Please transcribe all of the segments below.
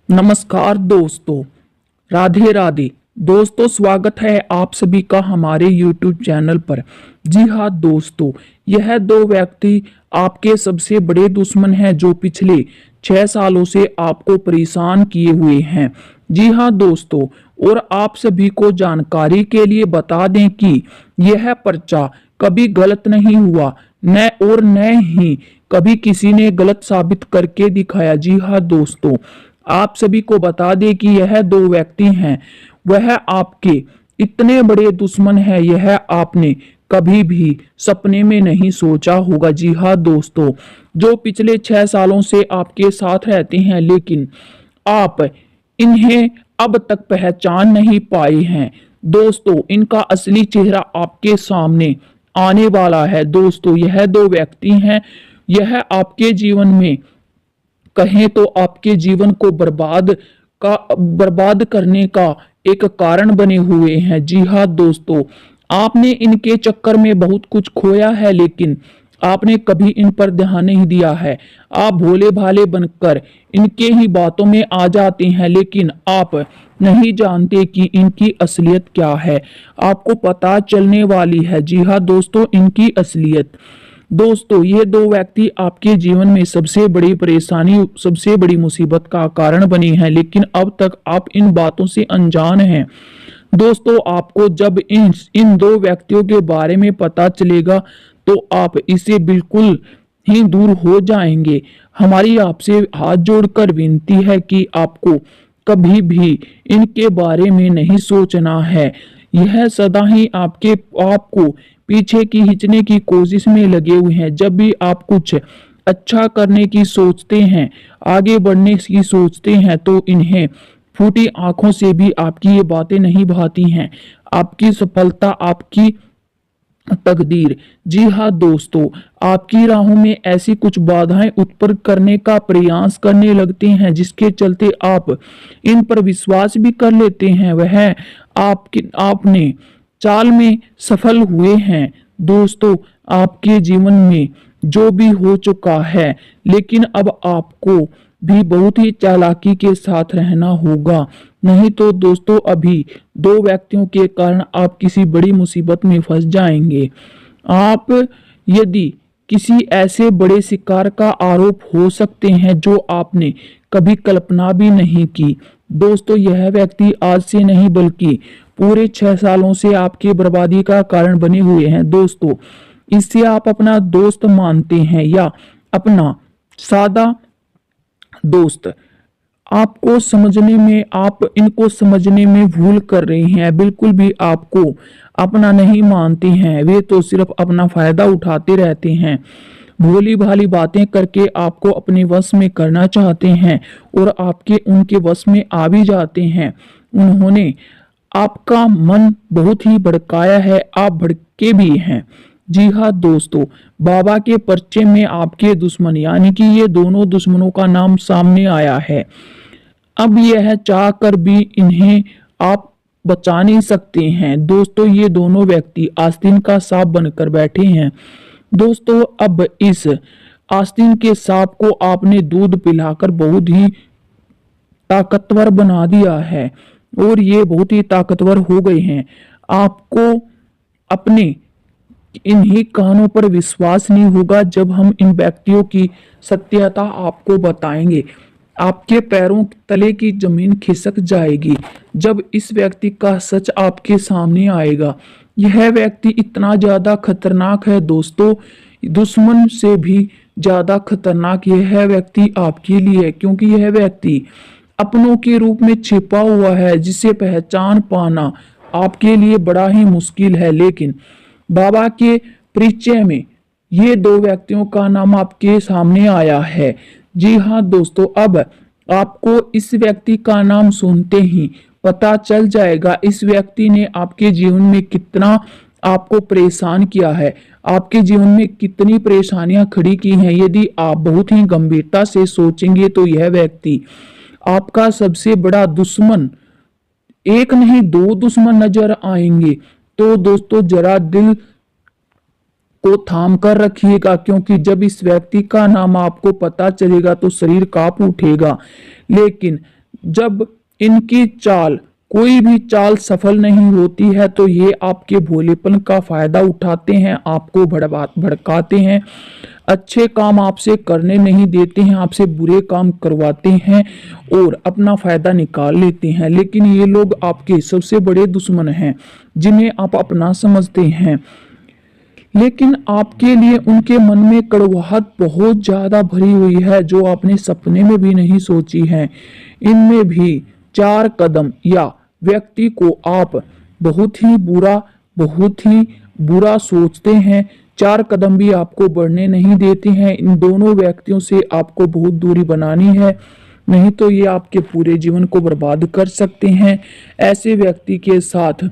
नमस्कार दोस्तों, राधे राधे। दोस्तों, स्वागत है आप सभी का हमारे YouTube चैनल पर। जी हाँ दोस्तों, यह दो व्यक्ति आपके सबसे बड़े दुश्मन हैं जो पिछले 6 सालों से आपको परेशान किए हुए हैं। जी हाँ दोस्तों, और आप सभी को जानकारी के लिए बता दें कि यह पर्चा कभी गलत नहीं हुआ, न ही कभी किसी ने गलत साबित करके दिखाया। जी हाँ दोस्तों, आप सभी को बता दें कि यह दो व्यक्ति हैं, वह आपके इतने बड़े दुश्मन हैं, यह आपने कभी भी सपने में नहीं सोचा होगा। जी हाँ दोस्तों, जो पिछले 6 सालों से आपके साथ रहते हैं, लेकिन आप इन्हें अब तक पहचान नहीं पाए हैं। दोस्तों, इनका असली चेहरा आपके सामने आने वाला है। दोस्तों, यह दो व्यक्ति हैं, यह आपके जीवन में कहें तो आपके जीवन को बर्बाद करने का एक कारण बने हुए हैं। जी हाँ दोस्तों, आपने इनके चक्कर में बहुत कुछ खोया है, लेकिन आपने कभी इन पर ध्यान नहीं दिया है। आप भोले भाले बनकर इनके ही बातों में आ जाते हैं, लेकिन आप नहीं जानते कि इनकी असलियत क्या है। आपको पता चलने वाली है। जी हाँ दोस्तों, इनकी असलियत। दोस्तों, ये दो व्यक्ति आपके जीवन में सबसे बड़ी परेशानी, सबसे बड़ी मुसीबत का कारण बने हैं, लेकिन अब तक आप इन बातों से अनजान हैं। दोस्तों, आपको जब इन दो व्यक्तियों के बारे में पता चलेगा तो आप इससे बिल्कुल ही दूर हो जाएंगे। हमारी आपसे हाथ जोड़कर विनती है कि आपको कभी भी इनके बारे में नहीं सोचना है। यह सदा ही आपको पीछे की खींचने की कोशिश में लगे हुए हैं। जब भी आप कुछ अच्छा करने की सोचते हैं, आगे बढ़ने की सोचते हैं, तो इन्हें फूटी आंखों से भी आपकी ये बातें नहीं भाती हैं। आपकी सफलता, आपकी तकदीर, जी हाँ दोस्तों, आपकी राहों में ऐसी कुछ बाधाएं उत्पन्न करने का प्रयास करने लगते हैं, जिसके चलते आप इन पर विश्वास भी कर लेते हैं। वह आपने चाल में सफल हुए हैं। दोस्तों, आपके जीवन में जो भी हो चुका है, लेकिन अब आपको भी बहुत ही चालाकी के साथ रहना होगा। नहीं तो दोस्तों, अभी दो व्यक्तियों के कारण आप किसी बड़ी मुसीबत में फंस जाएंगे। आप यदि किसी ऐसे बड़े शिकार का आरोप हो सकते हैं जो आपने कभी कल्पना भी नहीं की। दोस्तों, यह व्यक्ति आज से नहीं बल्कि पूरे 6 सालों से आपकी बर्बादी का कारण बने हुए हैं। दोस्तों, इससे आप अपना दोस्त मानते हैं या अपना सादा दोस्त, आप इनको समझने में भूल कर रहे हैं। बिल्कुल भी आपको अपना नहीं मानते हैं। वे तो सिर्फ अपना फायदा उठाते रहते हैं, भोली भाली बातें करके आपको अपने वश में करना चाहते हैं और आपके उनके वश में आ भी जाते हैं। उन्होंने आपका मन बहुत ही भड़काया है, आप भड़के भी हैं। जी हाँ दोस्तों, बाबा के पर्चे में आपके दुश्मन, यानी कि ये दोनों दुश्मनों का नाम सामने आया है। अब यह चाह कर भी इन्हें आप बचा नहीं सकते हैं। दोस्तों, ये दोनों व्यक्ति आस्तीन का सांप बनकर बैठे हैं। दोस्तों, अब इस आस्तीन के सांप को आपने दूध पिलाकर बहुत ही ताकतवर बना दिया है और ये बहुत ही ताकतवर हो गए हैं। आपको अपने इन्हीं कानों पर विश्वास नहीं होगा जब हम इन व्यक्तियों की सत्यता आपको बताएंगे। आपके पैरों तले की जमीन खिसक जाएगी जब इस व्यक्ति का सच आपके सामने आएगा। यह व्यक्ति इतना ज्यादा खतरनाक है दोस्तों, दुश्मन से भी ज्यादा खतरनाक यह व्यक्ति आपके लिए है, क्योंकि यह व्यक्ति अपनों के रूप में छिपा हुआ है, जिसे पहचान पाना आपके लिए बड़ा ही मुश्किल है। लेकिन बाबा के परिचय में ये दो व्यक्तियों का नाम आपके सामने आया है। जी हाँ दोस्तों, अब आपको इस व्यक्ति का नाम सुनते ही पता चल जाएगा इस व्यक्ति ने आपके जीवन में कितना आपको परेशान किया है, आपके जीवन में कितनी परेशानियां खड़ी की हैं। यदि आप बहुत ही गंभीरता से सोचेंगे तो यह व्यक्ति आपका सबसे बड़ा दुश्मन, एक नहीं दो दुश्मन नजर आएंगे। तो दोस्तों, जरा दिल को थाम कर रखिएगा, क्योंकि जब इस व्यक्ति का नाम आपको पता चलेगा तो शरीर कांप उठेगा। लेकिन जब इनकी चाल कोई भी चाल सफल नहीं होती है तो ये आपके भोलेपन का फायदा उठाते हैं, आपको भड़काते हैं, अच्छे काम आपसे करने नहीं देते हैं, आपसे बुरे काम करवाते हैं और अपना फायदा निकाल लेते हैं। लेकिन ये लोग आपके सबसे बड़े दुश्मन हैं जिन्हें आप अपना समझते हैं। लेकिन आपके लिए उनके मन में कड़वाहट बहुत ज्यादा भरी हुई है जो आपने सपने में भी नहीं सोची है। इनमें भी 4 कदम या व्यक्ति को आप बहुत ही बुरा सोचते हैं। 4 कदम भी आपको बढ़ने नहीं देते हैं। इन दोनों व्यक्तियों से आपको बहुत दूरी बनानी है, नहीं तो ये आपके पूरे जीवन को बर्बाद कर सकते हैं। ऐसे व्यक्ति के साथ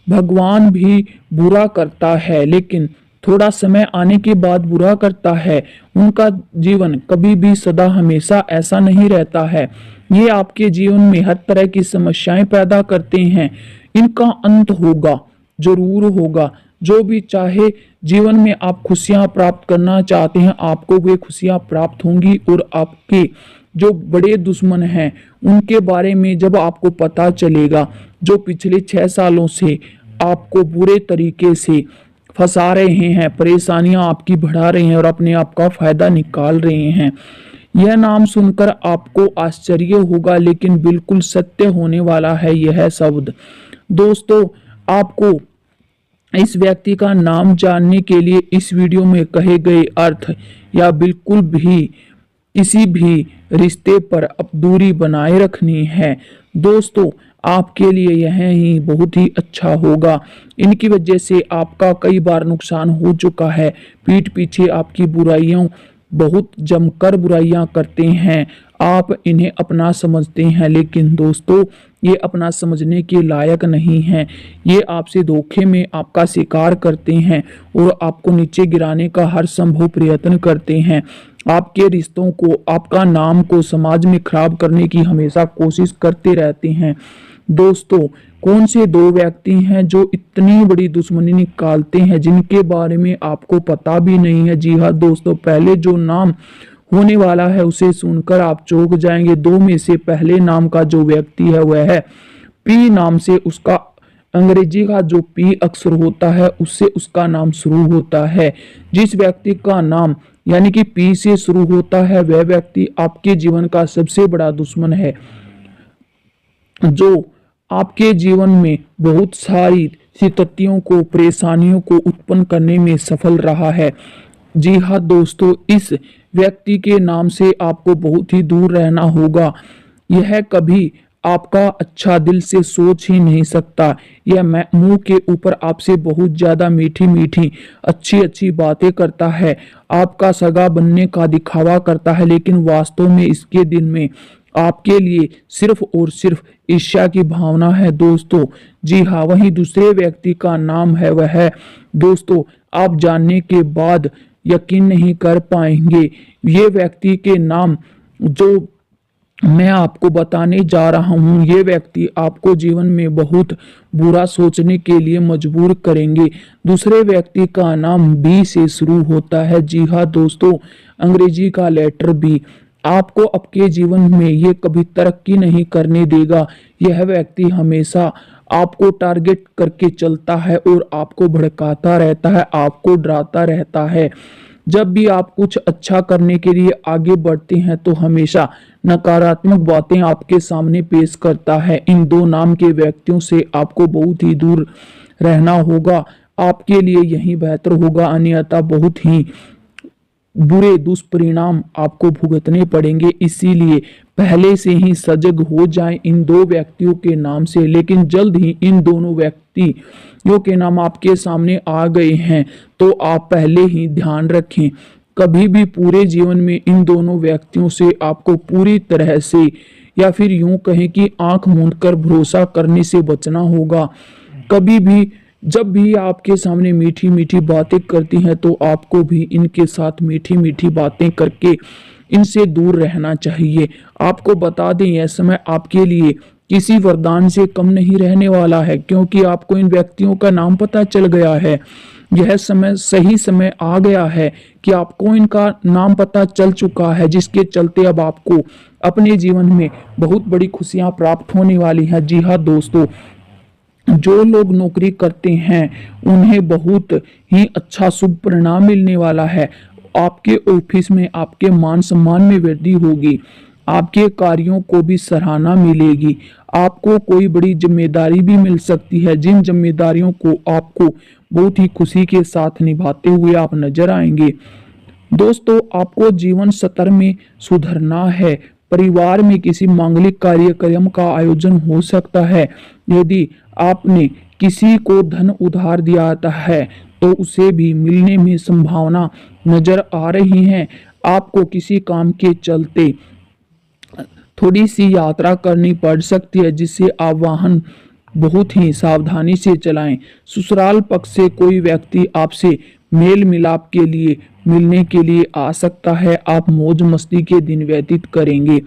भगवान भी बुरा करता है, लेकिन थोड़ा समय आने के बाद बुरा करता है। उनका जीवन कभी भी सदा हमेशा ऐसा नहीं रहता है। ये आपके जीवन में हर तरह की समस्याएं पैदा करते हैं। इनका अंत होगा, जरूर होगा। जो भी चाहे जीवन में आप खुशियां प्राप्त करना चाहते हैं, आपको वे खुशियां प्राप्त होंगी। और आपके जो बड़े दुश्मन हैं उनके बारे में जब आपको पता चलेगा, जो पिछले 6 सालों से आपको बुरे तरीके से फंसा रहे हैं, परेशानियां आपकी बढ़ा रहे हैं और अपने आप का फायदा निकाल रहे हैं, यह नाम सुनकर आपको आश्चर्य होगा, लेकिन बिल्कुल सत्य होने वाला है यह शब्द। दोस्तों, आपको इस व्यक्ति का नाम जानने के लिए इस वीडियो में कहे गए अर्थ या बिल्कुल भी किसी भी रिश्ते पर अब दूरी बनाए रखनी है। दोस्तों, आपके लिए यह ही बहुत ही अच्छा होगा। इनकी वजह से आपका कई बार नुकसान हो चुका है। पीठ पीछे आपकी बुराइयों बहुत जमकर बुराइयां करते हैं। आप इन्हें अपना समझते हैं, लेकिन दोस्तों ये अपना समझने के लायक नहीं हैं। ये आपसे धोखे में आपका शिकार करते हैं और आपको नीचे गिराने का हर संभव प्रयत्न करते हैं। आपके रिश्तों को, आपका नाम को समाज में खराब करने की हमेशा कोशिश करते रहते हैं। दोस्तों, कौन से 2 व्यक्ति हैं जो इतनी बड़ी दुश्मनी निकालते हैं जिनके बारे में आपको पता भी नहीं है? जी हाँ दोस्तों, पहले जो नाम होने वाला है उसे सुनकर आप चौंक जाएंगे। 2 में से पहले नाम का जो व्यक्ति है वह है पी नाम से, उसका अंग्रेजी का जो पी अक्षर होता है उससे उसका नाम शुरू होता है। जिस व्यक्ति का नाम यानी कि पी से शुरू होता है वह व्यक्ति आपके जीवन का सबसे बड़ा दुश्मन है, जो आपके जीवन में बहुत सारी स्थितियों को, परेशानियों को उत्पन्न करने में सफल रहा है। जी हाँ दोस्तों, इस व्यक्ति के नाम से आपको बहुत ही दूर रहना होगा। यह कभी आपका अच्छा दिल से सोच ही नहीं सकता। यह मुंह के ऊपर आपसे बहुत ज्यादा मीठी मीठी अच्छी अच्छी बातें करता है, आपका सगा बनने का दिखावा करता है, लेकिन वास्तव में इसके दिल में आपके लिए सिर्फ और सिर्फ ईर्ष्या की भावना है। दोस्तों, जी हाँ, वहीं दूसरे व्यक्ति का नाम है वह है, दोस्तों आप जानने के बाद यकीन नहीं कर पाएंगे। ये व्यक्ति के नाम जो मैं आपको बताने जा रहा हूँ, ये व्यक्ति आपको जीवन में बहुत बुरा सोचने के लिए मजबूर करेंगे। दूसरे व्यक्ति का नाम बी से शुरू होता है। जी हाँ दोस्तों, अंग्रेजी का लेटर बी। आपको आपके जीवन में ये कभी तरक्की नहीं करने देगा। यह व्यक्ति हमेशा आपको टारगेट करके चलता है और आपको भड़काता रहता है, आपको डराता रहता है। जब भी आप कुछ अच्छा करने के लिए आगे बढ़ते हैं तो हमेशा नकारात्मक बातें आपके सामने पेश करता है। इन 2 नाम के व्यक्तियों से आपको बहुत ही दूर रहना होगा। आपके लिए यही बेहतर होगा, अन्यथा बहुत ही बुरे दुष्परिणाम आपको भुगतने पड़ेंगे। इसीलिए पहले से ही सजग हो जाएं इन 2 व्यक्तियों के नाम से। लेकिन जल्द ही इन दोनों व्यक्तियों के नाम आपके सामने आ गए हैं तो आप पहले ही ध्यान रखें, कभी भी पूरे जीवन में इन दोनों व्यक्तियों से आपको पूरी तरह से या फिर यूं कहें कि आंख मूंद कर भरोसा करने से बचना होगा। कभी भी जब भी आपके सामने मीठी मीठी बातें करती हैं तो आपको भी इनके साथ मीठी मीठी बातें करके इनसे दूर रहना चाहिए। आपको बता दें, यह समय आपके लिए किसी वरदान से कम नहीं रहने वाला है, क्योंकि आपको इन व्यक्तियों का नाम पता चल गया है। यह समय, सही समय आ गया है कि आपको इनका नाम पता चल चुका है, जिसके चलते अब आपको अपने जीवन में बहुत बड़ी खुशियां प्राप्त होने वाली हैं। जी हाँ दोस्तों, जो लोग नौकरी करते हैं उन्हें बहुत ही अच्छा शुभ परिणाम मिलने वाला है। आपके ऑफिस में आपके मान सम्मान में वृद्धि होगी, आपके कार्यों को भी सराहना मिलेगी, आपको कोई बड़ी जिम्मेदारी भी मिल सकती है, जिन जिम्मेदारियों को आपको बहुत ही खुशी के साथ निभाते हुए आप नजर आएंगे। दोस्तों, आपको जीवन स्तर में सुधरना है। परिवार में किसी मांगलिक कार्यक्रम का आयोजन हो सकता है। यदि आपने किसी को धन उधार दिया है तो उसे भी मिलने में संभावना नजर आ रही है। आपको किसी काम के चलते थोड़ी सी यात्रा करनी पड़ सकती है, जिससे आप वाहन बहुत ही सावधानी से चलाएं। ससुराल पक्ष से कोई व्यक्ति आपसे मेल मिलाप के लिए मिलने के लिए आ सकता है। आप मौज मस्ती के दिन व्यतीत करेंगे।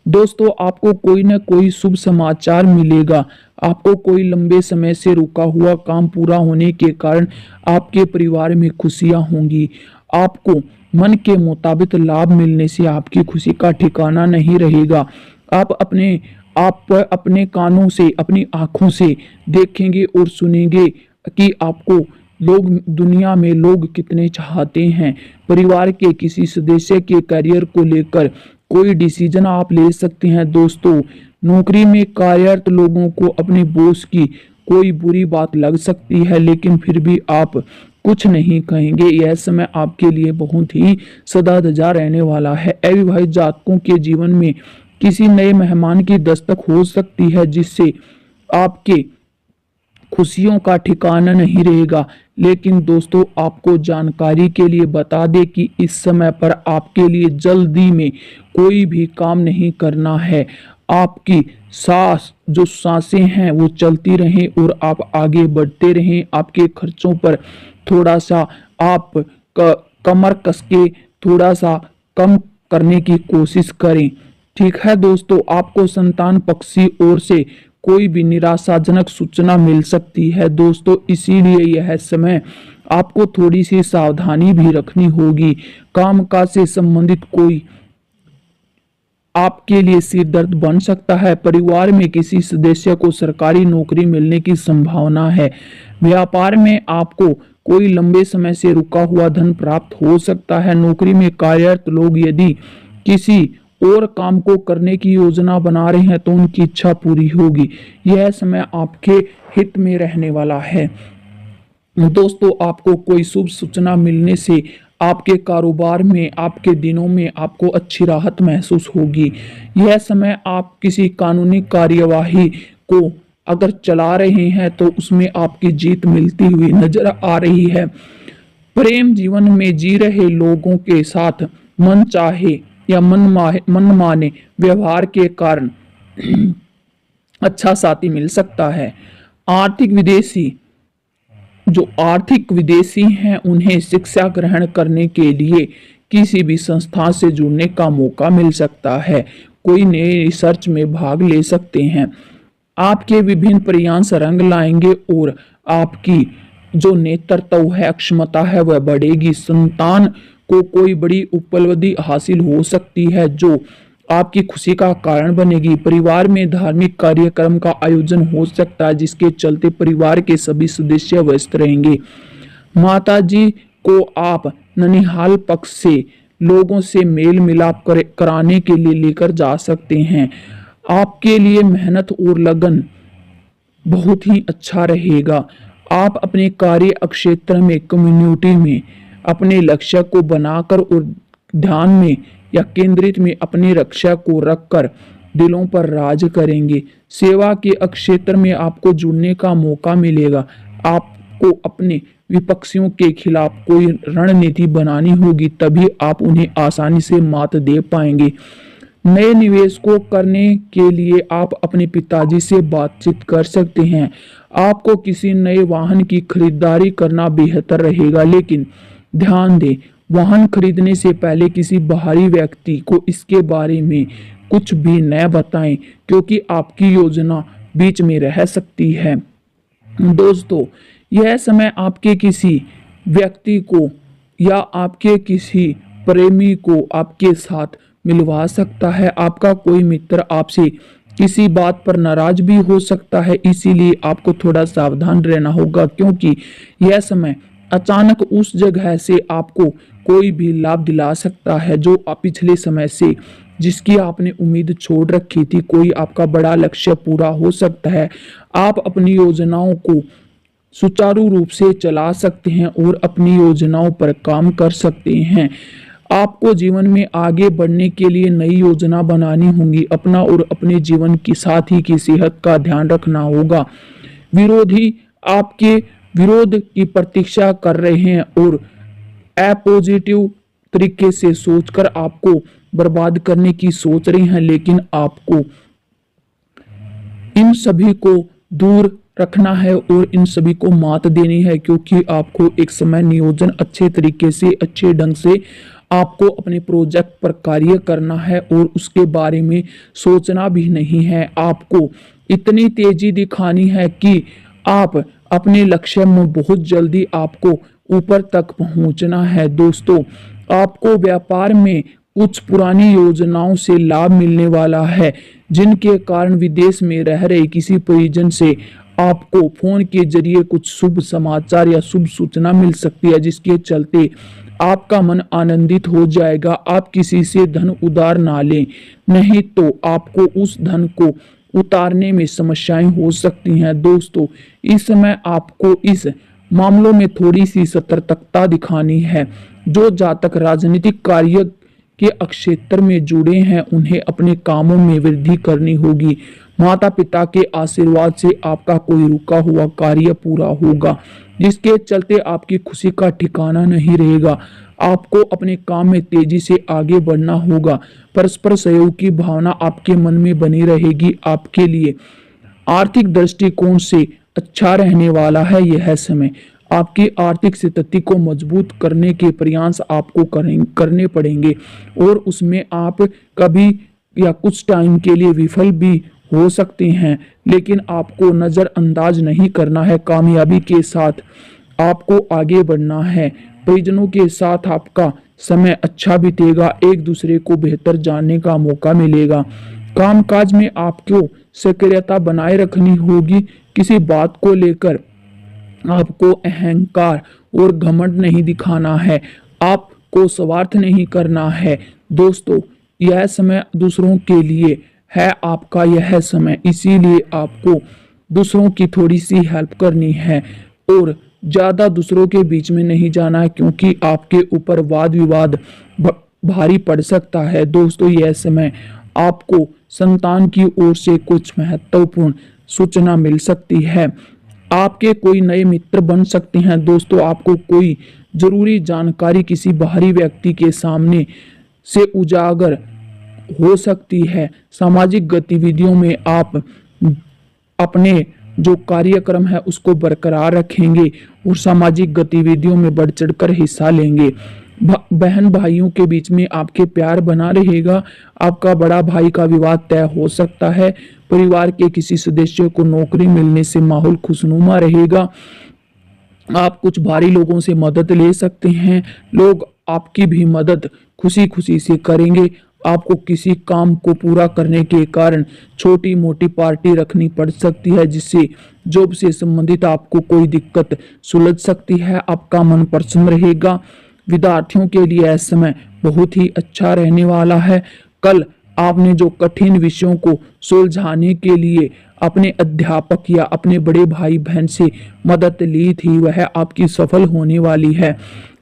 दोस्तों, आपको कोई न कोई शुभ समाचार मिलेगा। आपको कोई लंबे समय से रुका हुआ काम पूरा होने के कारण आपके परिवार में खुशियां होंगी। आपको मन के मुताबिक लाभ मिलने से आपकी खुशी का ठिकाना नहीं रहेगा। आप अपने कानों से, अपनी आंखों से देखेंगे और सुनेंगे कि आपको दुनिया में लोग कितने चाहते हैं। परिवार के किसी सदस्य के करियर को लेकर कोई डिसीजन आप ले सकते हैं। दोस्तों, नौकरी में कार्यरत लोगों को अपने बॉस की कोई बुरी बात लग सकती है, लेकिन फिर भी आप कुछ नहीं कहेंगे। यह समय आपके लिए बहुत ही सदा रहने वाला है। अविवाहित जातकों के जीवन में किसी नए मेहमान की दस्तक हो सकती है, जिससे आपके खुशियों का ठिकाना नहीं रहेगा। लेकिन दोस्तों, आपको जानकारी के लिए बता दें कि इस समय पर आपके लिए जल्दी में कोई भी काम नहीं करना है। आपकी सांसें हैं वो चलती रहें और आप आगे बढ़ते रहें। आपके खर्चों पर थोड़ा सा आप कमर कस के थोड़ा सा कम करने की कोशिश करें। ठीक है दोस्तों, आपको संतान पक्ष की ओर से कोई भी निराशाजनक सूचना मिल सकती है। दोस्तों, इसीलिए यह समय आपको थोड़ी सी सावधानी भी रखनी होगी। कामकाज से संबंधित कोई आपके लिए सिर दर्द बन सकता है। परिवार में किसी सदस्य को सरकारी नौकरी मिलने की संभावना है। व्यापार में आपको कोई लंबे समय से रुका हुआ धन प्राप्त हो सकता है। नौकरी में कार्यरत लोग यदि किसी और काम को करने की योजना बना रहे हैं तो उनकी इच्छा पूरी होगी। यह समय आपके हित में रहने वाला है। दोस्तों, आपको कोई शुभ सूचना मिलने से आपके कारोबार में, आपके दिनों में आपको अच्छी राहत महसूस होगी। यह समय आप किसी कानूनी कार्यवाही को अगर चला रहे हैं तो उसमें आपकी जीत मिलती हुई नजर आ रही है। प्रेम जीवन में जी रहे लोगों के साथ मन चाहे या मनमाने व्यवहार के कारण अच्छा साथी मिल सकता है। आर्थिक विदेशी हैं, उन्हें शिक्षा ग्रहण करने के लिए किसी भी संस्था से जुड़ने का मौका मिल सकता है। कोई नए रिसर्च में भाग ले सकते हैं। आपके विभिन्न प्रयास रंग लाएंगे और आपकी जो नेतृत्व है, क्षमता है, वह बढ़ेगी। संतान को कोई बड़ी उपलब्धि हासिल हो सकती है जो आपकी खुशी का कारण बनेगी। परिवार में धार्मिक कार्यक्रम का आयोजन हो सकता है, जिसके चलते परिवार के सभी सदस्य व्यस्त रहेंगे। माता जी को आप ननिहाल पक्ष से लोगों से मेल मिलाप कराने के लिए लेकर जा सकते हैं। आपके लिए मेहनत और लगन बहुत ही अच्छा रहेगा। आप अपने कार्य क्षेत्र में, कम्युनिटी में अपने लक्ष्य को बनाकर और ध्यान में या केंद्रित में अपने लक्ष्य को रखकर दिलों पर राज करेंगे। सेवा के क्षेत्र में आपको जुड़ने का मौका मिलेगा। आपको अपने विपक्षियों के खिलाफ कोई रणनीति बनानी होगी, तभी आप उन्हें आसानी से मात दे पाएंगे। नए निवेश को करने के लिए आप अपने पिताजी से बातचीत कर सकते हैं। आपको किसी नए वाहन की खरीदारी करना बेहतर रहेगा, लेकिन ध्यान दें, वाहन खरीदने से पहले किसी बाहरी व्यक्ति को इसके बारे में कुछ भी न बताएं, क्योंकि आपकी योजना बीच में रह सकती है। दोस्तों, यह समय आपके किसी व्यक्ति को या आपके किसी प्रेमी को आपके साथ मिलवा सकता है। आपका कोई मित्र आपसे किसी बात पर नाराज भी हो सकता है, इसीलिए आपको थोड़ा सावधान रहना होगा, क्योंकि यह समय अचानक उस जगह से आपको कोई भी लाभ दिला सकता है जो पिछले समय से जिसकी आपने उम्मीद छोड़ रखी थी। कोई आपका बड़ा लक्ष्य पूरा हो सकता है। आप अपनी योजनाओं को सुचारू रूप से चला सकते हैं और अपनी योजनाओं पर काम कर सकते हैं। आपको जीवन में आगे बढ़ने के लिए नई योजना बनानी होगी। अपना और अपने जीवन के साथी की सेहत का ध्यान रखना होगा। विरोधी आपके विरोध की प्रतीक्षा कर रहे हैं और अपॉजिटिव तरीके से सोचकर आपको बर्बाद करने की सोच रहे हैं, लेकिन आपको इन सभी को दूर रखना है और इन सभी को मात देनी है, क्योंकि आपको एक समय नियोजन अच्छे तरीके से अच्छे ढंग से आपको अपने प्रोजेक्ट पर कार्य करना है और उसके बारे में सोचना भी नहीं है। आपको इतनी तेजी दिखानी है कि आप अपने लक्ष्य में बहुत जल्दी आपको ऊपर तक पहुंचना है। दोस्तों, आपको व्यापार में कुछ पुरानी योजनाओं से लाभ मिलने वाला है, जिनके कारण विदेश में रह रहे किसी परिजन से आपको फोन के जरिए कुछ शुभ समाचार या शुभ सूचना मिल सकती है, जिसके चलते आपका मन आनंदित हो जाएगा। आप किसी से धन उधार ना लें, नहीं तो आपको उस धन को उतारने में समस्याएं हो सकती हैं। दोस्तों, इस समय आपको इस मामलों में थोड़ी सी सतर्कता दिखानी है। जो जातक राजनीतिक कार्य के क्षेत्र में जुड़े हैं, उन्हें अपने कामों में वृद्धि करनी होगी। माता पिता के आशीर्वाद से आपका कोई रुका हुआ कार्य पूरा होगा, जिसके चलते आपकी खुशी का ठिकाना नहीं रहेगा। आपको अपने काम में तेजी से आगे बढ़ना होगा। परस्पर सहयोग की भावना आपके मन में बनी रहेगी। आपके लिए आर्थिक दृष्टिकोण से अच्छा रहने वाला है यह समय। आपकी आर्थिक स्थिति को मजबूत करने के प्रयास आपको करने पड़ेंगे और उसमें आप कभी या कुछ टाइम के लिए विफल भी हो सकते हैं, लेकिन आपको नज़रअंदाज नहीं करना है। कामयाबी के साथ आपको आगे बढ़ना है। परिजनों के साथ आपका समय अच्छा बीतेगा। एक दूसरे को बेहतर जानने का मौका मिलेगा। कामकाज में आपको सक्रियता बनाए रखनी होगी। किसी बात को लेकर आपको अहंकार और घमंड नहीं दिखाना है। आपको स्वार्थ नहीं करना है। दोस्तों, यह समय दूसरों के लिए है, आपका यह समय, इसीलिए आपको दूसरों की थोड़ी सी हेल्प करनी है और ज़्यादा दूसरों के बीच में नहीं जाना है, क्योंकि आपके ऊपर वाद विवाद भारी पड़ सकता है। दोस्तों, यह समय आपको संतान की ओर से कुछ महत्वपूर्ण सूचना मिल सकती है। आपके कोई नए मित्र बन सकते हैं। दोस्तों, आपको कोई जरूरी जानकारी किसी बाहरी व्यक्ति के सामने से उजागर हो सकती है। सामाजिक गतिविधियों में आप अपने जो कार्यक्रम है उसको बरकरार रखेंगे और सामाजिक गतिविधियों में बढ़ चढ़कर हिस्सा लेंगे। बहन भाइयों के बीच में आपके प्यार बना रहेगा। आपका बड़ा भाई का विवाद तय हो सकता है। परिवार के किसी सदस्य को नौकरी मिलने से माहौल खुशनुमा रहेगा। आप कुछ भारी लोगों से मदद ले सकते हैं। लोग आपकी भी मदद खुशी खुशी से करेंगे। आपको किसी काम को पूरा करने के कारण छोटी मोटी पार्टी रखनी पड़ सकती है, जिससे जॉब से संबंधित आपको कोई दिक्कत सुलझ सकती है। आपका मन प्रसन्न रहेगा। विद्यार्थियों के लिए यह समय बहुत ही अच्छा रहने वाला है। कल आपने जो कठिन विषयों को सुलझाने के लिए अपने अध्यापक या अपने बड़े भाई बहन से मदद ली थी, वह आपकी सफल होने वाली है।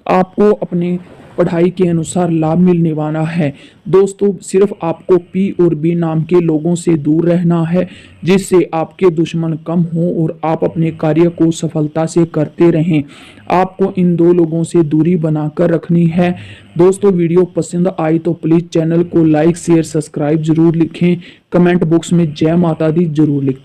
आपको अपने पढ़ाई के अनुसार लाभ मिलने वाला है। दोस्तों, सिर्फ आपको पी और बी नाम के लोगों से दूर रहना है, जिससे आपके दुश्मन कम हो और आप अपने कार्य को सफलता से करते रहें। आपको इन दो लोगों से दूरी बनाकर रखनी है। दोस्तों, वीडियो पसंद आई तो प्लीज़ चैनल को लाइक शेयर सब्सक्राइब जरूर लिखें। कमेंट बॉक्स में जय माता दी जरूर लिखें।